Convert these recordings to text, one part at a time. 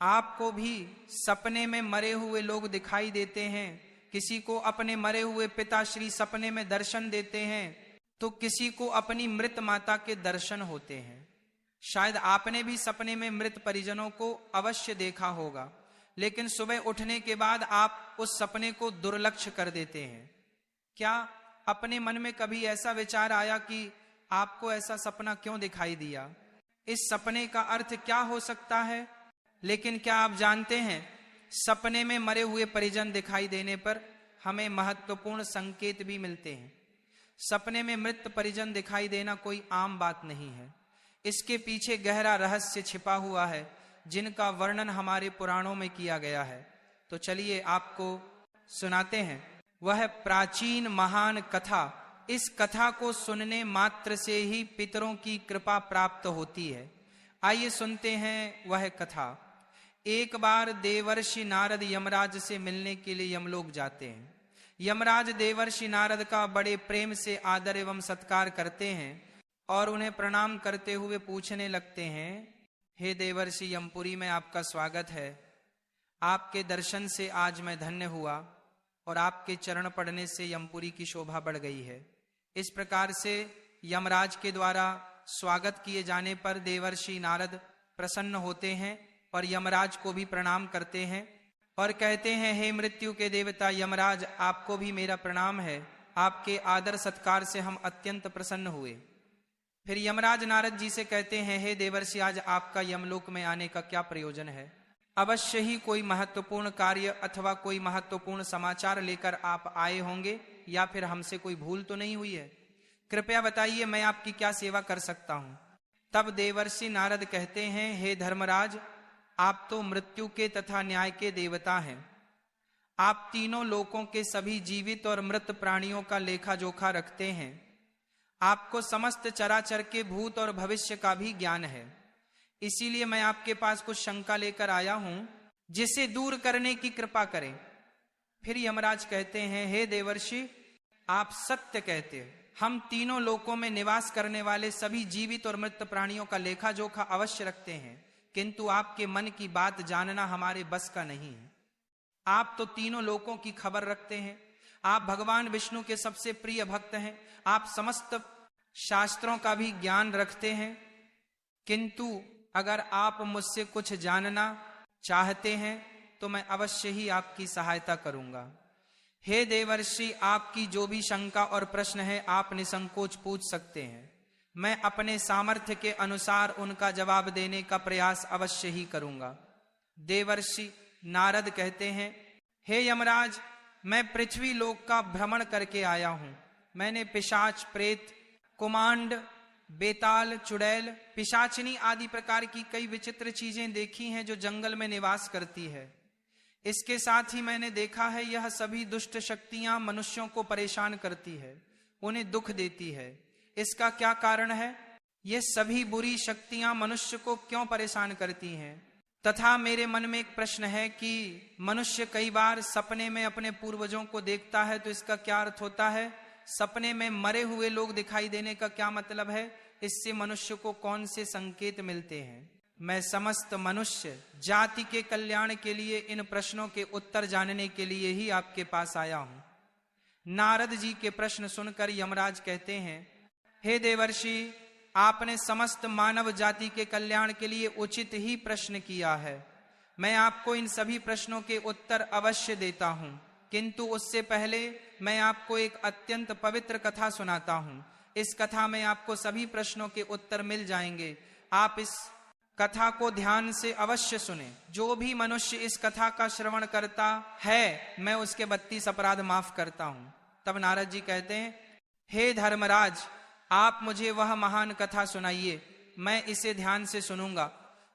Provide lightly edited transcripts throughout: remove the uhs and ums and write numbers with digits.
आपको भी सपने में मरे हुए लोग दिखाई देते हैं, किसी को अपने मरे हुए पिताश्री सपने में दर्शन देते हैं, तो किसी को अपनी मृत माता के दर्शन होते हैं। शायद आपने भी सपने में मृत परिजनों को अवश्य देखा होगा, लेकिन सुबह उठने के बाद आप उस सपने को दुर्लक्ष्य कर देते हैं। क्या अपने मन में कभी ऐसा विचार आया कि आपको ऐसा सपना क्यों दिखाई दिया, इस सपने का अर्थ क्या हो सकता है? लेकिन क्या आप जानते हैं, सपने में मरे हुए परिजन दिखाई देने पर हमें महत्वपूर्ण संकेत भी मिलते हैं। सपने में मृत परिजन दिखाई देना कोई आम बात नहीं है, इसके पीछे गहरा रहस्य छिपा हुआ है, जिनका वर्णन हमारे पुराणों में किया गया है। तो चलिए आपको सुनाते हैं वह प्राचीन महान कथा। इस कथा को सुनने मात्र से ही पितरों की कृपा प्राप्त होती है। आइए सुनते हैं वह कथा। एक बार देवर्षि नारद यमराज से मिलने के लिए यमलोक जाते हैं। यमराज देवर्षि नारद का बड़े प्रेम से आदर एवं सत्कार करते हैं और उन्हें प्रणाम करते हुए पूछने लगते हैं, हे देवर्षि यमपुरी में आपका स्वागत है। आपके दर्शन से आज मैं धन्य हुआ और आपके चरण पड़ने से यमपुरी की शोभा बढ़ गई है। इस प्रकार से यमराज के द्वारा स्वागत किए जाने पर देवर्षि नारद प्रसन्न होते हैं और यमराज को भी प्रणाम करते हैं और कहते हैं, हे मृत्यु के देवता यमराज, आपको भी मेरा प्रणाम है। आपके आदर सत्कार से हम अत्यंत प्रसन्न हुए। फिर यमराज नारद जी से कहते हैं, हे देवर्षि, आज आपका यमलोक में आने का क्या प्रयोजन है? अवश्य ही कोई महत्वपूर्ण कार्य अथवा कोई महत्वपूर्ण समाचार लेकर आप आए होंगे, या फिर हमसे कोई भूल तो नहीं हुई है? कृपया बताइए, मैं आपकी क्या सेवा कर सकता हूं? तब देवर्षि नारद कहते हैं, हे धर्मराज, आप तो मृत्यु के तथा न्याय के देवता हैं। आप तीनों लोकों के सभी जीवित और मृत प्राणियों का लेखा जोखा रखते हैं। आपको समस्त चराचर के भूत और भविष्य का भी ज्ञान है। इसीलिए मैं आपके पास कुछ शंका लेकर आया हूं, जिसे दूर करने की कृपा करें। फिर यमराज कहते हैं, हे देवर्षि, आप सत्य कहते हैं। हम तीनों लोकों में निवास करने वाले सभी जीवित और मृत प्राणियों का लेखा जोखा अवश्य रखते हैं, किंतु आपके मन की बात जानना हमारे बस का नहीं है। आप तो तीनों लोकों की खबर रखते हैं। आप भगवान विष्णु के सबसे प्रिय भक्त हैं। आप समस्त शास्त्रों का भी ज्ञान रखते हैं, किंतु अगर आप मुझसे कुछ जानना चाहते हैं तो मैं अवश्य ही आपकी सहायता करूंगा। हे देवर्षि, आपकी जो भी शंका और प्रश्न है आप निसंकोच पूछ सकते हैं। मैं अपने सामर्थ्य के अनुसार उनका जवाब देने का प्रयास अवश्य ही करूंगा। देवर्षि नारद कहते हैं, हे यमराज, मैं पृथ्वी लोक का भ्रमण करके आया हूं। मैंने पिशाच, प्रेत, कुमांड, बेताल, चुड़ैल, पिशाचिनी आदि प्रकार की कई विचित्र चीजें देखी हैं जो जंगल में निवास करती है। इसके साथ ही मैंने देखा है यह सभी दुष्ट शक्तियां मनुष्यों को परेशान करती है, उन्हें दुख देती है। इसका क्या कारण है? ये सभी बुरी शक्तियां मनुष्य को क्यों परेशान करती हैं? तथा मेरे मन में एक प्रश्न है कि मनुष्य कई बार सपने में अपने पूर्वजों को देखता है, तो इसका क्या अर्थ होता है? सपने में मरे हुए लोग दिखाई देने का क्या मतलब है? इससे मनुष्य को कौन से संकेत मिलते हैं? मैं समस्त मनुष्य जाति के कल्याण के लिए इन प्रश्नों के उत्तर जानने के लिए ही आपके पास आया हूं। नारद जी के प्रश्न सुनकर यमराज कहते हैं, हे देवर्षि, आपने समस्त मानव जाति के कल्याण के लिए उचित ही प्रश्न किया है। मैं आपको इन सभी प्रश्नों के उत्तर अवश्य देता हूं, किंतु उससे पहले मैं आपको एक अत्यंत पवित्र कथा सुनाता हूं। इस कथा में आपको सभी प्रश्नों के उत्तर मिल जाएंगे। आप इस कथा को ध्यान से अवश्य सुने। जो भी मनुष्य इस कथा का श्रवण करता है, मैं उसके 32 अपराध माफ करता हूं। तब नारद जी कहते हैं, हे धर्मराज, आप मुझे वह महान कथा सुनाइए, मैं इसे ध्यान से सुनूंगा।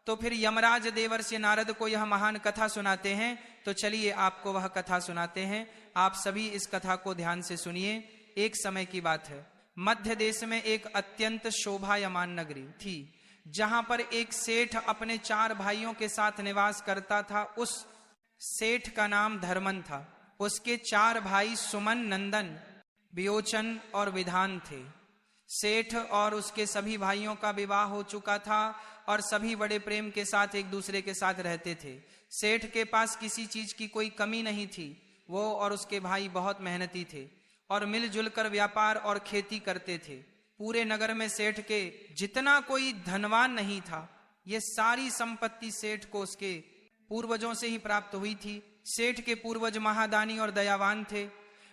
तो फिर यमराज देवर्षि नारद को यह महान कथा सुनाते हैं। तो चलिए आपको वह कथा सुनाते हैं। आप सभी इस कथा को ध्यान से सुनिए। एक समय की बात है, मध्य देश में एक अत्यंत शोभायमान नगरी थी, जहां पर एक सेठ अपने 4 भाइयों के साथ निवास करता था। उस सेठ का नाम धर्मन था। उसके 4 भाई सुमन, नंदन, वियोचन और विधान थे। सेठ और उसके सभी भाइयों का विवाह हो चुका था और सभी बड़े प्रेम के साथ एक दूसरे के साथ रहते थे। सेठ के पास किसी चीज की कोई कमी नहीं थी। वो और उसके भाई बहुत मेहनती थे और मिलजुल कर व्यापार और खेती करते थे। पूरे नगर में सेठ के जितना कोई धनवान नहीं था। ये सारी संपत्ति सेठ को उसके पूर्वजों से ही प्राप्त हुई थी। सेठ के पूर्वज महादानी और दयावान थे।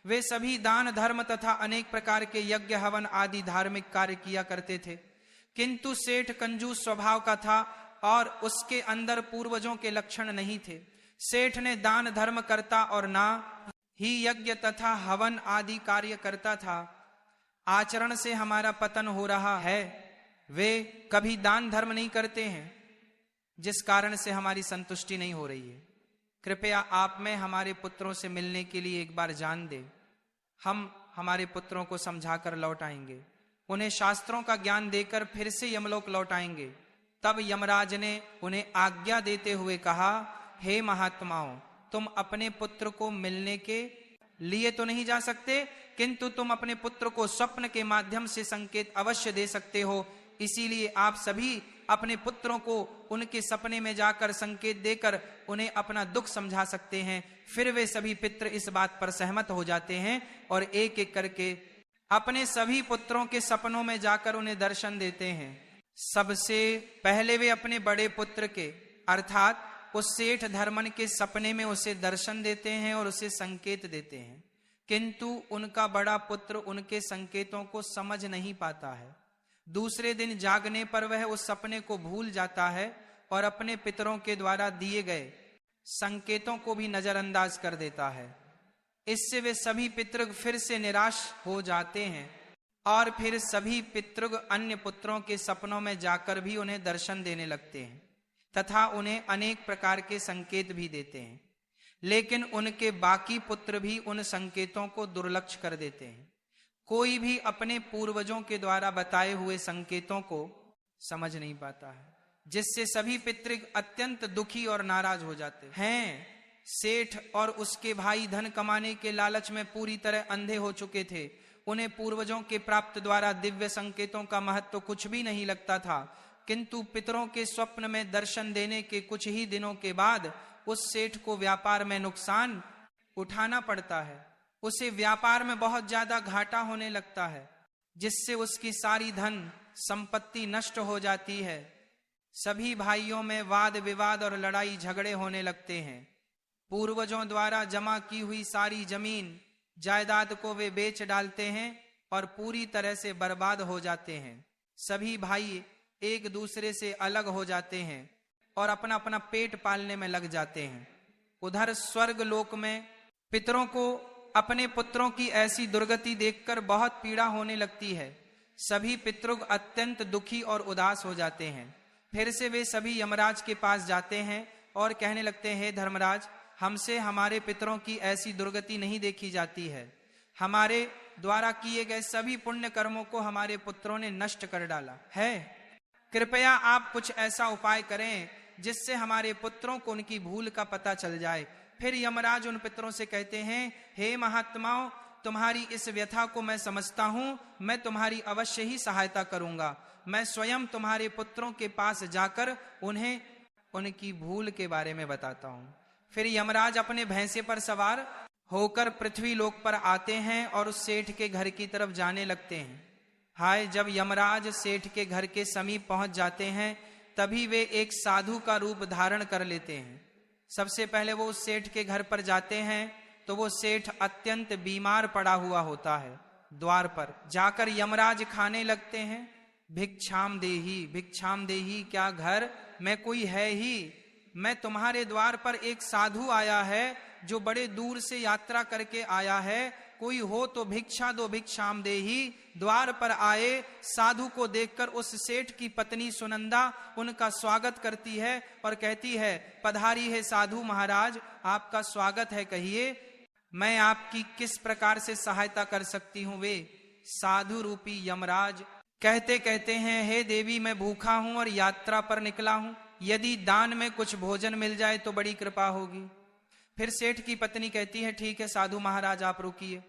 वे सभी दान धर्म तथा अनेक प्रकार के यज्ञ हवन आदि धार्मिक कार्य किया करते थे। किंतु सेठ कंजूस स्वभाव का था और उसके अंदर पूर्वजों के लक्षण नहीं थे। सेठ ने दान धर्म करता और ना ही यज्ञ तथा हवन आदि कार्य करता था। आचरण से हमारा पतन हो रहा है। वे कभी दान धर्म नहीं करते हैं, जिस कारण से हमारी संतुष्टि नहीं हो रही है। कृपया आप में हमारे पुत्रों से मिलने के लिए एक बार जान दे। हम हमारे पुत्रों को समझाकर लौट आएंगे। उन्हें शास्त्रों का ज्ञान देकर फिर से यमलोक लौट आएंगे। तब यमराज ने उन्हें आज्ञा देते हुए कहा, हे महात्माओं, तुम अपने पुत्र को मिलने के लिए तो नहीं जा सकते, किंतु तुम अपने पुत्र को स्वप्न के माध्यम से संकेत अवश्य दे सकते हो। इसीलिए आप सभी अपने पुत्रों को उनके सपने में जाकर संकेत देकर उन्हें अपना दुख समझा सकते हैं। फिर वे सभी पितर इस बात पर सहमत हो जाते हैं और एक एक करके अपने सभी पुत्रों के सपनों में जाकर उन्हें दर्शन देते हैं। सबसे पहले वे अपने बड़े पुत्र के अर्थात उस सेठ धर्मन के सपने में उसे दर्शन देते हैं और उसे संकेत देते हैं। किंतु उनका बड़ा पुत्र उनके संकेतों को समझ नहीं पाता है। दूसरे दिन जागने पर वह उस सपने को भूल जाता है और अपने पितरों के द्वारा दिए गए संकेतों को भी नजरअंदाज कर देता है। इससे वे सभी पितृग फिर से निराश हो जाते हैं और फिर सभी पितृग अन्य पुत्रों के सपनों में जाकर भी उन्हें दर्शन देने लगते हैं तथा उन्हें अनेक प्रकार के संकेत भी देते हैं। लेकिन उनके बाकी पुत्र भी उन संकेतों को दुर्लक्ष्य कर देते हैं। कोई भी अपने पूर्वजों के द्वारा बताए हुए संकेतों को समझ नहीं पाता है, जिससे सभी पितृग अत्यंत दुखी और नाराज हो जाते हैं। सेठ और उसके भाई धन कमाने के लालच में पूरी तरह अंधे हो चुके थे। उन्हें पूर्वजों के प्राप्त द्वारा दिव्य संकेतों का महत्व कुछ भी नहीं लगता था। किंतु पितरों के स्वप्न में दर्शन देने के कुछ ही दिनों के बाद उस सेठ को व्यापार में नुकसान उठाना पड़ता है। उसे व्यापार में बहुत ज्यादा घाटा होने लगता है, जिससे उसकी सारी धन संपत्ति नष्ट हो जाती है। सभी भाइयों में वाद विवाद और लड़ाई झगड़े होने लगते हैं। पूर्वजों द्वारा जमा की हुई सारी जमीन जायदाद को वे बेच डालते हैं और पूरी तरह से बर्बाद हो जाते हैं। सभी भाई एक दूसरे से अलग हो जाते हैं और अपना अपना पेट पालने में लग जाते हैं। उधर स्वर्ग लोक में पितरों को अपने पुत्रों की ऐसी दुर्गति देखकर बहुत पीड़ा होने लगती है। सभी पितृग अत्यंत दुखी और उदास हो जाते हैं। फिर से वे सभी यमराज के पास जाते हैं और कहने लगते हैं, धर्मराज, हमसे हमारे पितरों की ऐसी दुर्गति नहीं देखी जाती है। हमारे द्वारा किए गए सभी पुण्य कर्मों को हमारे पुत्रों ने नष्ट कर डाला है। कृपया आप कुछ ऐसा उपाय करें जिससे हमारे पुत्रों को उनकी भूल का पता चल जाए। फिर यमराज उन पितरों से कहते हैं, हे महात्माओं, तुम्हारी इस व्यथा को मैं समझता हूं। मैं तुम्हारी अवश्य ही सहायता करूंगा। मैं स्वयं तुम्हारे पुत्रों के पास जाकर उन्हें उनकी भूल के बारे में बताता हूं। फिर यमराज अपने भैंसे पर सवार होकर पृथ्वी लोक पर आते हैं और उस सेठ के घर की तरफ जाने लगते हैं। हाय, जब यमराज सेठ के घर के समीप पहुंच जाते हैं तभी वे एक साधु का रूप धारण कर लेते हैं। सबसे पहले वो उस सेठ के घर पर जाते हैं तो वो सेठ अत्यंत बीमार पड़ा हुआ होता है। द्वार पर जाकर यमराज खाने लगते हैं, भिक्षाम देही, भिक्षाम देही, क्या घर में कोई है ही? मैं तुम्हारे द्वार पर एक साधु आया है जो बड़े दूर से यात्रा करके आया है। कोई हो तो भिक्षा दो, भिक्षाम देही। द्वार पर आए साधु को देखकर उस सेठ की पत्नी सुनंदा उनका स्वागत करती है और कहती है, पधारी है साधु महाराज, आपका स्वागत है, कहिए मैं आपकी किस प्रकार से सहायता कर सकती हूँ। वे साधु रूपी यमराज कहते कहते हैं, हे देवी, मैं भूखा हूं और यात्रा पर निकला हूं। यदि दान में कुछ भोजन मिल जाए तो बड़ी कृपा होगी। फिर सेठ की पत्नी कहती है, ठीक है साधु महाराज, आप रुकिए,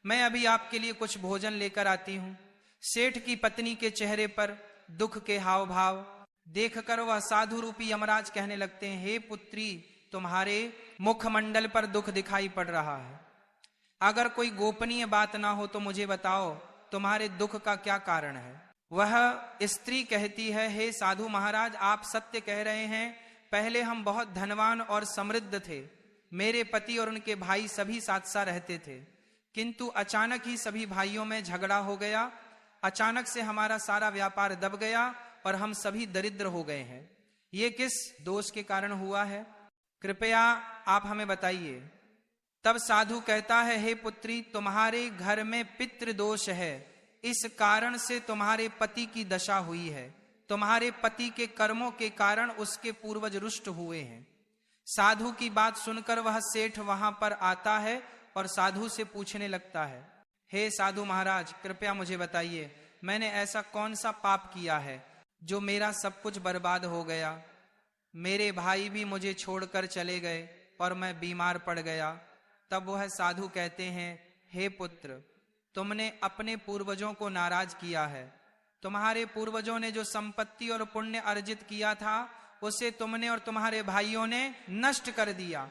मैं अभी आपके लिए कुछ भोजन लेकर आती हूं। सेठ की पत्नी के चेहरे पर दुख के हाव भाव देखकर वह साधु रूपी यमराज कहने लगते हैं, हे पुत्री, तुम्हारे मुखमंडल पर दुख दिखाई पड़ रहा है। अगर कोई गोपनीय बात ना हो तो मुझे बताओ, तुम्हारे दुख का क्या कारण है। वह स्त्री कहती है, हे साधु महाराज, आप सत्य कह रहे हैं। पहले हम बहुत धनवान और समृद्ध थे। मेरे पति और उनके भाई सभी साथ साथ रहते थे, किंतु अचानक ही सभी भाइयों में झगड़ा हो गया। अचानक से हमारा सारा व्यापार दब गया और हम सभी दरिद्र हो गए हैं। ये किस दोष के कारण हुआ है, कृपया आप हमें बताइए। तब साधु कहता है, हे पुत्री, तुम्हारे घर में पितृ दोष है, इस कारण से तुम्हारे पति की दशा हुई है। तुम्हारे पति के कर्मों के कारण उसके पूर्वज रुष्ट हुए हैं। साधु की बात सुनकर वह सेठ वहां पर आता है और साधु से पूछने लगता है, हे साधु महाराज, कृपया मुझे बताइए, मैंने ऐसा कौन सा पाप किया है जो मेरा सब कुछ बर्बाद हो गया। मेरे भाई भी मुझे छोड़कर चले गए और मैं बीमार पड़ गया। तब वह साधु कहते हैं, हे पुत्र, तुमने अपने पूर्वजों को नाराज किया है। तुम्हारे पूर्वजों ने जो संपत्ति और पुण्य अर्जित किया था उसे तुमने और तुम्हारे भाइयों ने नष्ट कर दिया।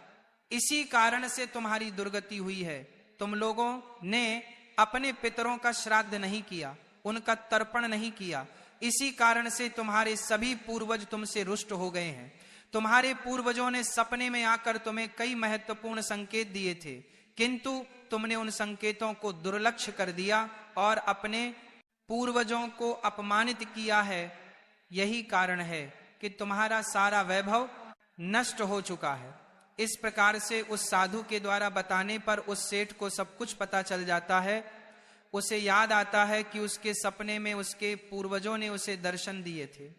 इसी कारण से तुम्हारी दुर्गति हुई है। तुम लोगों ने अपने पितरों का श्राद्ध नहीं किया, उनका तर्पण नहीं किया। इसी कारण से तुम्हारे सभी पूर्वज तुमसे रुष्ट हो गए हैं। तुम्हारे पूर्वजों ने सपने में आकर तुम्हें कई महत्वपूर्ण संकेत दिए थे, किंतु तुमने उन संकेतों को दुर्लक्ष्य कर दिया और अपने पूर्वजों को अपमानित किया है। यही कारण है कि तुम्हारा सारा वैभव नष्ट हो चुका है। इस प्रकार से उस साधु के द्वारा बताने पर उस सेठ को सब कुछ पता चल जाता है। उसे याद आता है कि उसके सपने में उसके पूर्वजों ने उसे दर्शन दिए थे।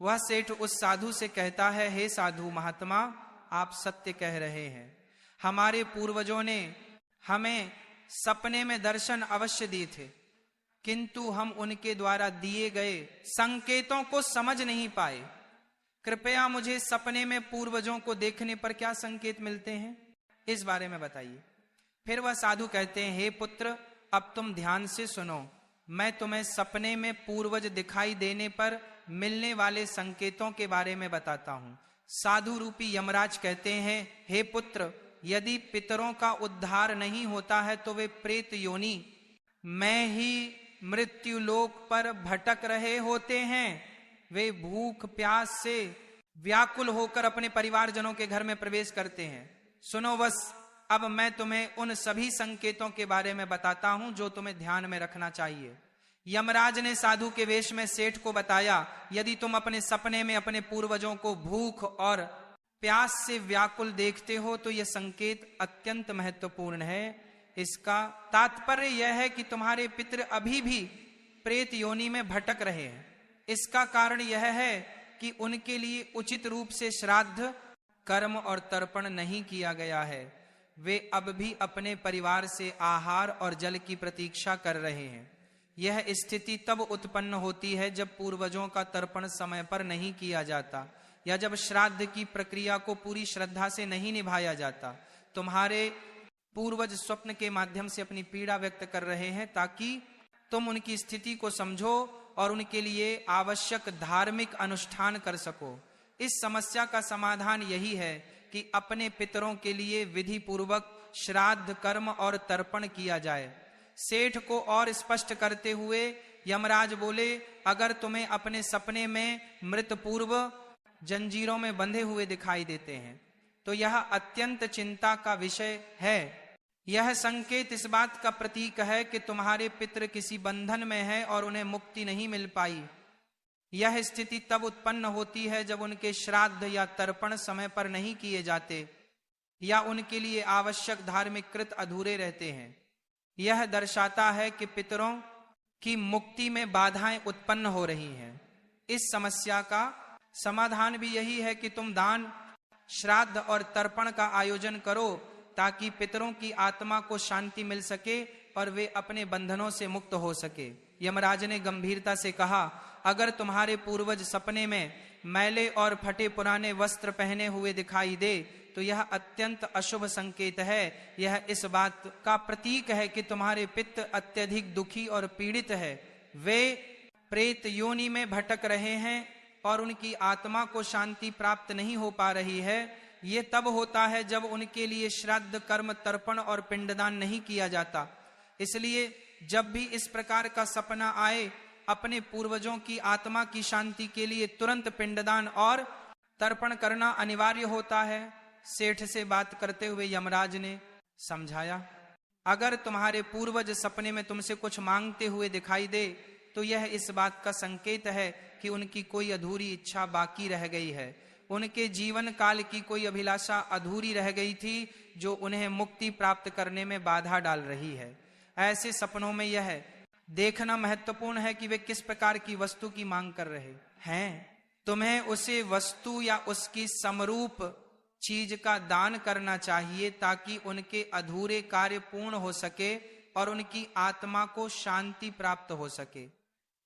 वह सेठ उस साधु से कहता है, हे साधु महात्मा, आप सत्य कह रहे हैं। हमारे पूर्वजों ने हमें सपने में दर्शन अवश्य दिए थे, किंतु हम उनके द्वारा दिए गए संकेतों को समझ नहीं पाए। कृपया मुझे सपने में पूर्वजों को देखने पर क्या संकेत मिलते हैं, इस बारे में बताइए। फिर वह साधु कहते हैं, हे पुत्र, अब तुम ध्यान से सुनो। मैं तुम्हें सपने में पूर्वज दिखाई देने पर मिलने वाले संकेतों के बारे में बताता हूं। साधु रूपी यमराज कहते हैं, हे पुत्र, यदि पितरों का उद्धार नहीं होता है तो वे प्रेत योनि में ही मृत्यु लोक पर भटक रहे होते हैं। वे भूख प्यास से व्याकुल होकर अपने परिवारजनों के घर में प्रवेश करते हैं। सुनो बस, अब मैं तुम्हें उन सभी संकेतों के बारे में बताता हूं जो तुम्हें ध्यान में रखना चाहिए। यमराज ने साधु के वेश में सेठ को बताया, यदि तुम अपने सपने में अपने पूर्वजों को भूख और प्यास से व्याकुल देखते हो तो यह संकेत अत्यंत महत्वपूर्ण है। इसका तात्पर्य यह है कि तुम्हारे पितृ अभी भी प्रेत योनि में भटक रहे हैं। इसका कारण यह है कि उनके लिए उचित रूप से श्राद्ध, कर्म और तर्पण नहीं किया गया है। वे अब भी अपने परिवार से आहार और जल की प्रतीक्षा कर रहे हैं। यह स्थिति तब उत्पन्न होती है जब पूर्वजों का तर्पण समय पर नहीं किया जाता या जब श्राद्ध की प्रक्रिया को पूरी श्रद्धा से नहीं निभाया जाता। तुम्हारे पूर्वज स्वप्न के माध्यम से अपनी पीड़ा व्यक्त कर रहे हैं ताकि तुम उनकी स्थिति को समझो और उनके लिए आवश्यक धार्मिक अनुष्ठान कर सको। इस समस्या का समाधान यही है कि अपने पितरों के लिए विधि पूर्वक श्राद्ध, कर्म और तर्पण किया जाए। सेठ को और स्पष्ट करते हुए यमराज बोले, अगर तुम्हें अपने सपने में मृत पूर्व जंजीरों में बंधे हुए दिखाई देते हैं तो यह अत्यंत चिंता का विषय है। यह संकेत इस बात का प्रतीक है कि तुम्हारे पितृ किसी बंधन में है और उन्हें मुक्ति नहीं मिल पाई। यह स्थिति तब उत्पन्न होती है जब उनके श्राद्ध या तर्पण समय पर नहीं किए जाते या उनके लिए आवश्यक धार्मिक कृत अधूरे रहते हैं। यह दर्शाता है कि पितरों की मुक्ति में बाधाएं उत्पन्न हो रही हैं। इस समस्या का समाधान भी यही है कि तुम दान, श्राद्ध और तर्पण का आयोजन करो ताकि पितरों की आत्मा को शांति मिल सके और वे अपने बंधनों से मुक्त हो सके। यमराज ने गंभीरता से कहा, अगर तुम्हारे पूर्वज सपने में मैले और फटे पुराने वस्त्र पहने हुए दिखाई दे तो यह अत्यंत अशुभ संकेत है। यह इस बात का प्रतीक है कि तुम्हारे पितृ अत्यधिक दुखी और पीड़ित है। वे प्रेत योनि में भटक रहे हैं और उनकी आत्मा को शांति प्राप्त नहीं हो पा रही है, ये तब होता है जब उनके लिए श्राद्ध, कर्म, तर्पण और पिंडदान नहीं किया जाता। इसलिए जब भी इस प्रकार का सपना आए, अपने पूर्वजों की आत्मा की शांति के लिए तुरंत पिंडदान और तर्पण करना अनिवार्य होता है। सेठ से बात करते हुए यमराज ने समझाया, अगर तुम्हारे पूर्वज सपने में तुमसे कुछ मांगते हुए दिखाई दे तो यह इस बात का संकेत है कि उनकी कोई अधूरी इच्छा बाकी रह गई है, उनके जीवन काल की कोई अभिलाषा अधूरी रह गई थी जो उन्हें मुक्ति प्राप्त करने में बाधा डाल रही है। ऐसे सपनों में यह देखना महत्वपूर्ण है कि वे किस प्रकार की वस्तु की मांग कर रहे हैं। तुम्हें उसे वस्तु या उसकी समरूप चीज का दान करना चाहिए ताकि उनके अधूरे कार्य पूर्ण हो सके और उनकी आत्मा को शांति प्राप्त हो सके।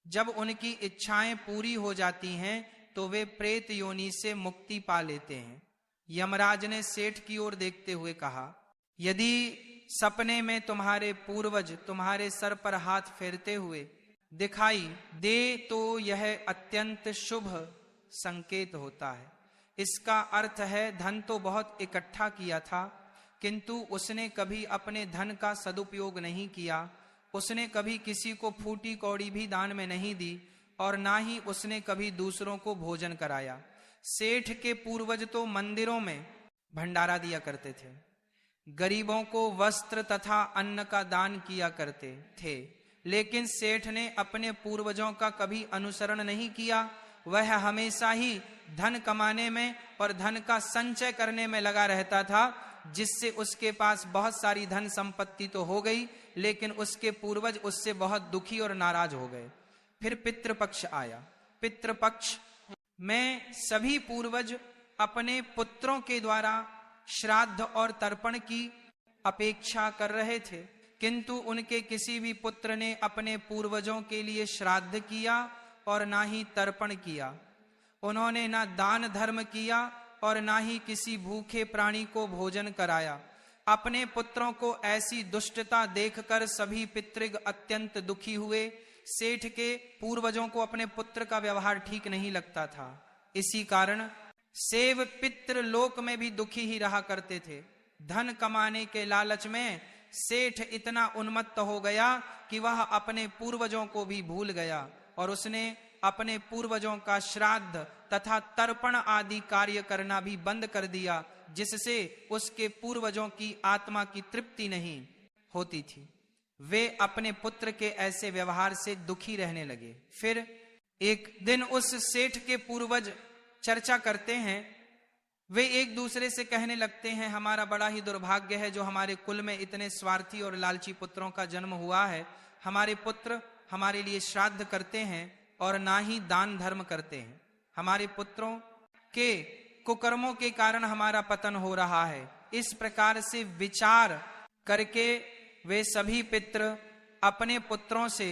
जब उनकी इच्छाएं पूरी हो जाती हैं तो वे प्रेत योनि से मुक्ति पा लेते हैं। यमराज ने सेठ की ओर देखते हुए कहा, यदि सपने में तुम्हारे पूर्वज तुम्हारे सर पर हाथ फेरते हुए दिखाई दे तो यह अत्यंत शुभ संकेत होता है। इसका अर्थ है धन तो बहुत इकट्ठा किया था, किंतु उसने कभी अपने धन का सदुपयोग नहीं किया। उसने कभी किसी को फूटी कौड़ी भी दान में नहीं दी और ना ही उसने कभी दूसरों को भोजन कराया। सेठ के पूर्वज तो मंदिरों में भंडारा दिया करते थे, गरीबों को वस्त्र तथा अन्न का दान किया करते थे, लेकिन सेठ ने अपने पूर्वजों का कभी अनुसरण नहीं किया। वह हमेशा ही धन कमाने में और धन का संचय करने में लगा रहता था, जिससे उसके पास बहुत सारी धन संपत्ति तो हो गई, लेकिन उसके पूर्वज उससे बहुत दुखी और नाराज हो गए। फिर पितृपक्ष आया। पितृपक्ष में सभी पूर्वज अपने पुत्रों के द्वारा श्राद्ध और तर्पण की अपेक्षा कर रहे थे, किंतु उनके किसी भी पुत्र ने अपने पूर्वजों के लिए श्राद्ध किया और ना ही तर्पण किया। उन्होंने ना दान धर्म किया और ना ही किसी भूखे प्राणी को भोजन कराया। अपने पुत्रों को ऐसी दुष्टता देखकर सभी पितृग अत्यंत दुखी हुए। सेठ के पूर्वजों को अपने पुत्र का व्यवहार ठीक नहीं लगता था। इसी कारण सेव पितृ लोक में भी दुखी ही रहा करते थे। धन कमाने के लालच में सेठ इतना उन्मत्त हो गया कि वह अपने पूर्वजों को भी भूल गया और उसने अपने पूर्वजों का श्राद्ध तथा तर्पण आदि कार्य करना भी बंद कर दिया, जिससे उसके पूर्वजों की आत्मा की तृप्ति नहीं होती थी। वे अपने पुत्र के ऐसे व्यवहार से दुखी रहने लगे। फिर एक दिन उस सेठ के पूर्वज चर्चा करते हैं। वे एक दूसरे से कहने लगते हैं, हमारा बड़ा ही दुर्भाग्य है जो हमारे कुल में इतने स्वार्थी और लालची पुत्रों का जन्म हुआ है। हमारे पुत्र हमारे लिए श्राद्ध करते हैं और ना ही दान धर्म करते हैं। हमारे पुत्रों के कुकर्मों के कारण हमारा पतन हो रहा है। इस प्रकार से विचार करके वे सभी पितृ अपने पुत्रों से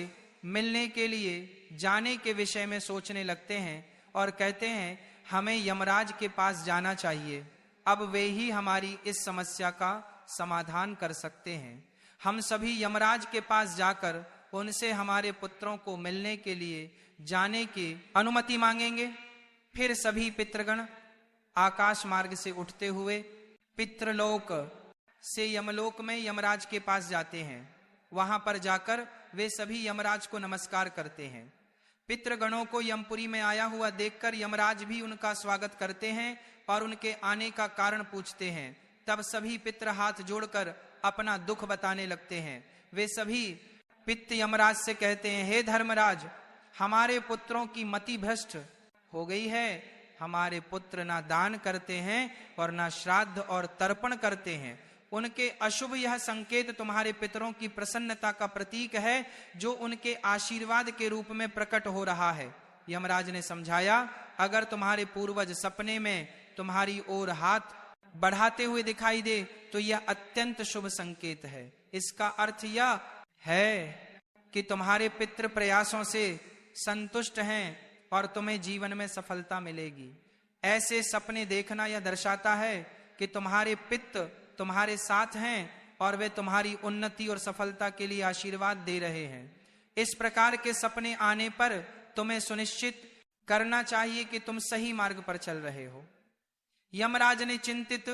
मिलने के लिए जाने के विषय में सोचने लगते हैं और कहते हैं, हमें यमराज के पास जाना चाहिए। अब वे ही हमारी इस समस्या का समाधान कर सकते हैं। हम सभी यमराज के पास जाकर उनसे हमारे पुत्रों को मिलने के लिए जाने की अनुमति मांगेंगे। फिर सभी पितृगण आकाश मार्ग से उठते हुए पितृलोक से यमलोक में यमराज के पास जाते हैं। वहां पर जाकर वे सभी यमराज को नमस्कार करते हैं। पितृगणों को यमपुरी में आया हुआ देखकर यमराज भी उनका स्वागत करते हैं और उनके आने का कारण पूछते हैं। तब सभी पितृ हाथ जोड़कर अपना दुख बताने लगते हैं। वे सभी पितृ यमराज से कहते हैं, हे धर्मराज, हमारे पुत्रों की मति भ्रष्ट हो गई है। हमारे पुत्र ना दान करते हैं और ना श्राद्ध और तर्पण करते हैं। उनके अशुभ यह संकेत तुम्हारे पितरों की प्रसन्नता का प्रतीक है जो उनके आशीर्वाद के रूप में प्रकट हो रहा है। यमराज ने समझाया, अगर तुम्हारे पूर्वज सपने में तुम्हारी ओर हाथ बढ़ाते हुए दिखाई दे तो यह अत्यंत शुभ संकेत है। इसका अर्थ यह है कि तुम्हारे पितृ प्रयासों से संतुष्ट हैं और तुम्हें जीवन में सफलता मिलेगी। ऐसे सपने देखना यह दर्शाता है कि तुम्हारे पितृ तुम्हारे साथ हैं और वे तुम्हारी उन्नति और सफलता के लिए आशीर्वाद दे रहे हैं। इस प्रकार के सपने आने पर तुम्हें सुनिश्चित करना चाहिए कि तुम सही मार्ग पर चल रहे हो। यमराज ने चिंतित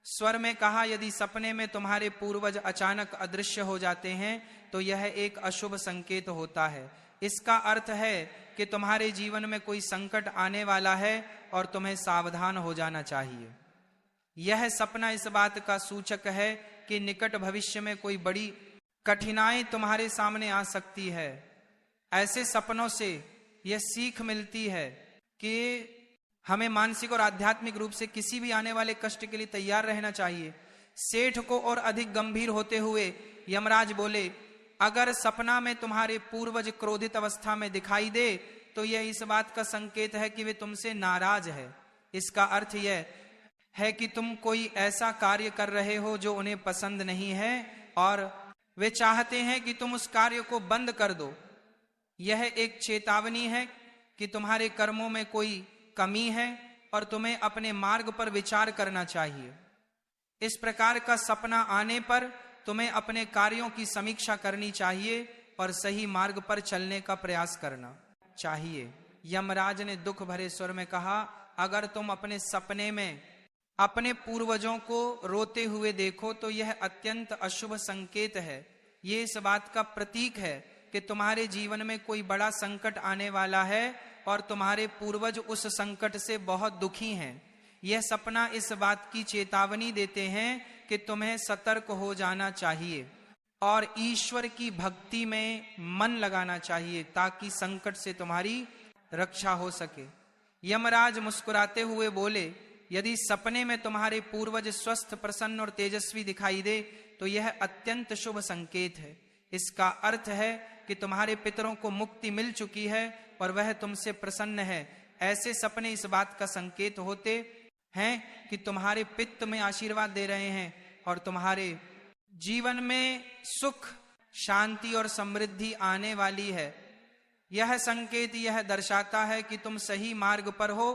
स्वर में कहा, यदि सपने में तुम्हारे पूर्वज अचानक अदृश्य हो जाते हैं तो यह एक अशुभ संकेत होता है। इसका अर्थ है कि तुम्हारे जीवन में कोई संकट आने वाला है और तुम्हें सावधान हो जाना चाहिए। यह सपना इस बात का सूचक है कि निकट भविष्य में कोई बड़ी कठिनाई तुम्हारे सामने आ सकती है। ऐसे सपनों से यह सीख मिलती है कि हमें मानसिक और आध्यात्मिक रूप से किसी भी आने वाले कष्ट के लिए तैयार रहना चाहिए। सेठ को और अधिक गंभीर होते हुए यमराज बोले, अगर सपना में तुम्हारे पूर्वज क्रोधित अवस्था में दिखाई दे तो यह इस बात का संकेत है कि वे तुमसे नाराज है। इसका अर्थ यह है कि तुम कोई ऐसा कार्य कर रहे हो जो उन्हें पसंद नहीं है और वे चाहते हैं कि तुम उस कार्य को बंद कर दो। यह एक चेतावनी है कि तुम्हारे कर्मों में कोई कमी है और तुम्हें अपने मार्ग पर विचार करना चाहिए। इस प्रकार का सपना आने पर तुम्हें अपने कार्यों की समीक्षा करनी चाहिए और सही मार्ग पर चलने का प्रयास करना चाहिए। यमराज ने दुख भरे स्वर में कहा, अगर तुम अपने सपने में अपने पूर्वजों को रोते हुए देखो तो यह अत्यंत अशुभ संकेत है। ये इस बात का प्रतीक है कि तुम्हारे जीवन में कोई बड़ा संकट आने वाला है और तुम्हारे पूर्वज उस संकट से बहुत दुखी हैं। यह सपना इस बात की चेतावनी देते हैं कि तुम्हें सतर्क हो जाना चाहिए और ईश्वर की भक्ति में मन लगाना चाहिए ताकि संकट से तुम्हारी रक्षा हो सके। यमराज मुस्कुराते हुए बोले, यदि सपने में तुम्हारे पूर्वज स्वस्थ, प्रसन्न और तेजस्वी दिखाई दे तो यह अत्यंत शुभ संकेत है। इसका अर्थ है कि तुम्हारे पितरों को मुक्ति मिल चुकी है और वह तुमसे प्रसन्न है। ऐसे सपने इस बात का संकेत होते हैं कि तुम्हारे पितृ में आशीर्वाद दे रहे हैं और तुम्हारे जीवन में सुख, शांति और समृद्धि आने वाली है। यह संकेत यह दर्शाता है कि तुम सही मार्ग पर हो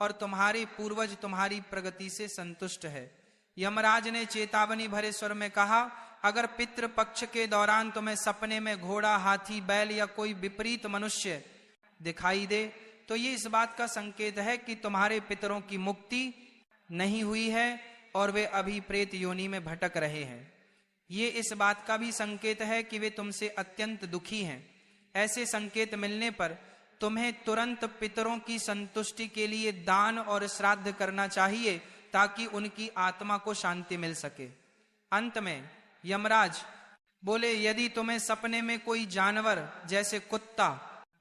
और तुम्हारे पूर्वज तुम्हारी प्रगति से संतुष्ट है। यमराज ने चेतावनी भरे स्वर में कहा, अगर पितृ पक्ष के दौरान तुम्हें सपने में घोड़ा, हाथी, बैल या कोई विपरीत मनुष्य दिखाई दे तो ये इस बात का संकेत है कि तुम्हारे पितरों की मुक्ति नहीं हुई है और वे अभी प्रेत योनि में भटक रहे हैं। ये इस बात का भी संकेत है कि वे तुमसे अत्यंत दुखी हैं। ऐसे संकेत मिलने पर तुम्हें तुरंत पितरों की संतुष्टि के लिए दान और श्राद्ध करना चाहिए ताकि उनकी आत्मा को शांति मिल सके। अंत में यमराज बोले, यदि तुम्हें सपने में कोई जानवर जैसे कुत्ता,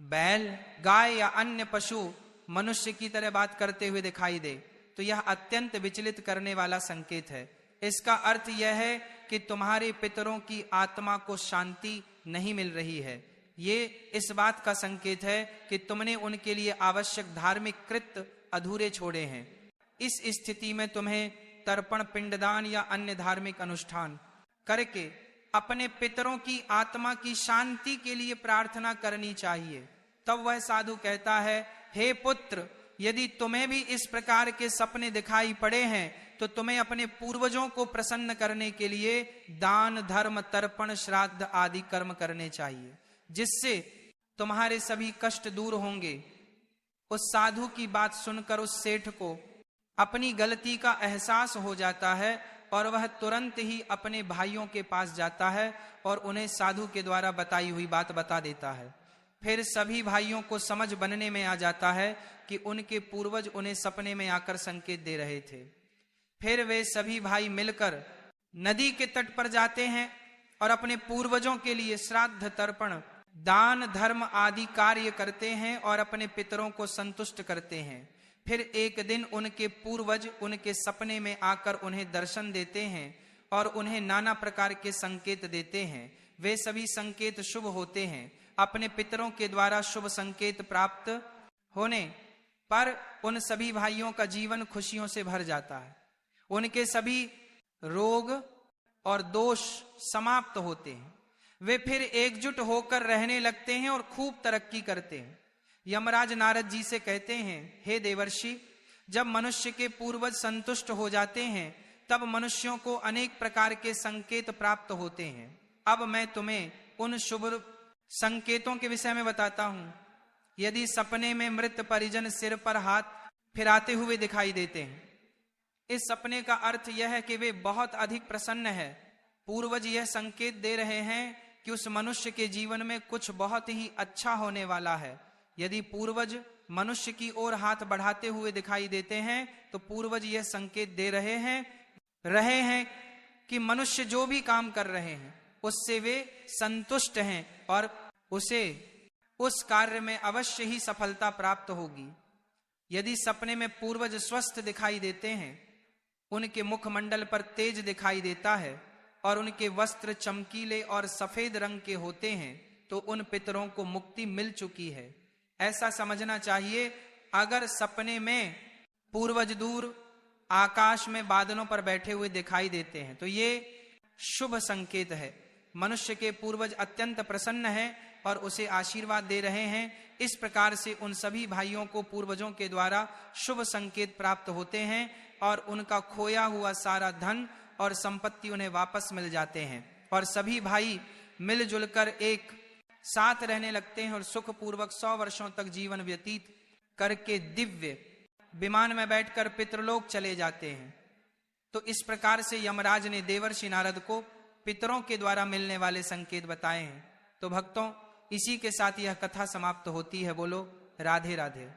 बैल, गाय या अन्य पशु मनुष्य की तरह बात करते हुए दिखाई दे तो यह अत्यंत विचलित करने वाला संकेत है। इसका अर्थ यह है कि तुम्हारे पितरों की आत्मा को शांति नहीं मिल रही है। ये इस बात का संकेत है कि तुमने उनके लिए आवश्यक धार्मिक कृत्य अधूरे छोड़े हैं। इस स्थिति में तुम्हें तर्पण, पिंडदान या अन्य धार्मिक अनुष्ठान करके अपने पितरों की आत्मा की शांति के लिए प्रार्थना करनी चाहिए। तब वह साधु कहता है, हे पुत्र, यदि तुम्हें भी इस प्रकार के सपने दिखाई पड़े हैं तो तुम्हें अपने पूर्वजों को प्रसन्न करने के लिए दान, धर्म, तर्पण, श्राद्ध आदि कर्म करने चाहिए, जिससे तुम्हारे सभी कष्ट दूर होंगे। उस साधु की बात सुनकर उस सेठ को अपनी गलती का एहसास हो जाता है और वह तुरंत ही अपने भाइयों के पास जाता है और उन्हें साधु के द्वारा बताई हुई बात बता देता है। फिर सभी भाइयों को समझ बनने में आ जाता है कि उनके पूर्वज उन्हें सपने में आकर संकेत दे रहे थे। फिर वे सभी भाई मिलकर नदी के तट पर जाते हैं और अपने पूर्वजों के लिए श्राद्ध, तर्पण, दान, धर्म आदि कार्य करते हैं और अपने पितरों को संतुष्ट करते हैं। फिर एक दिन उनके पूर्वज उनके सपने में आकर उन्हें दर्शन देते हैं और उन्हें नाना प्रकार के संकेत देते हैं। वे सभी संकेत शुभ होते हैं। अपने पितरों के द्वारा शुभ संकेत प्राप्त होने पर उन सभी भाइयों का जीवन खुशियों से भर जाता है। उनके सभी रोग और दोष समाप्त होते हैं। वे फिर एकजुट होकर रहने लगते हैं और खूब तरक्की करते हैं। यमराज नारद जी से कहते हैं, हे देवर्षि, जब मनुष्य के पूर्वज संतुष्ट हो जाते हैं तब मनुष्यों को अनेक प्रकार के संकेत प्राप्त होते हैं। अब मैं तुम्हें उन शुभ संकेतों के विषय में बताता हूं। यदि सपने में मृत परिजन सिर पर हाथ फिराते हुए दिखाई देते हैं, इस सपने का अर्थ यह है कि वे बहुत अधिक प्रसन्न है। पूर्वज यह संकेत दे रहे हैं कि उस मनुष्य के जीवन में कुछ बहुत ही अच्छा होने वाला है। यदि पूर्वज मनुष्य की ओर हाथ बढ़ाते हुए दिखाई देते हैं तो पूर्वज यह संकेत दे रहे हैं कि मनुष्य जो भी काम कर रहे हैं उससे वे संतुष्ट हैं और उसे उस कार्य में अवश्य ही सफलता प्राप्त होगी। यदि सपने में पूर्वज स्वस्थ दिखाई देते हैं, उनके मुखमंडल पर तेज दिखाई देता है और उनके वस्त्र चमकीले और सफेद रंग के होते हैं, तो उन पितरों को मुक्ति मिल चुकी है, ऐसा समझना चाहिए। अगर सपने में पूर्वज दूर आकाश में बादलों पर बैठे हुए दिखाई देते हैं तो ये शुभ संकेत है। मनुष्य के पूर्वज अत्यंत प्रसन्न हैं और उसे आशीर्वाद दे रहे हैं। इस प्रकार से उन सभी भाइयों को पूर्वजों के द्वारा शुभ संकेत प्राप्त होते हैं और उनका खोया हुआ सारा धन और संपत्ति उन्हें वापस मिल जाते हैं और सभी भाई मिलजुल कर एक साथ रहने लगते हैं और सुखपूर्वक 100 वर्षों तक जीवन व्यतीत करके दिव्य विमान में बैठकर पितृलोक चले जाते हैं। तो इस प्रकार से यमराज ने देवर्षि नारद को पितरों के द्वारा मिलने वाले संकेत बताए हैं। तो भक्तों, इसी के साथ यह कथा समाप्त होती है। बोलो राधे राधे।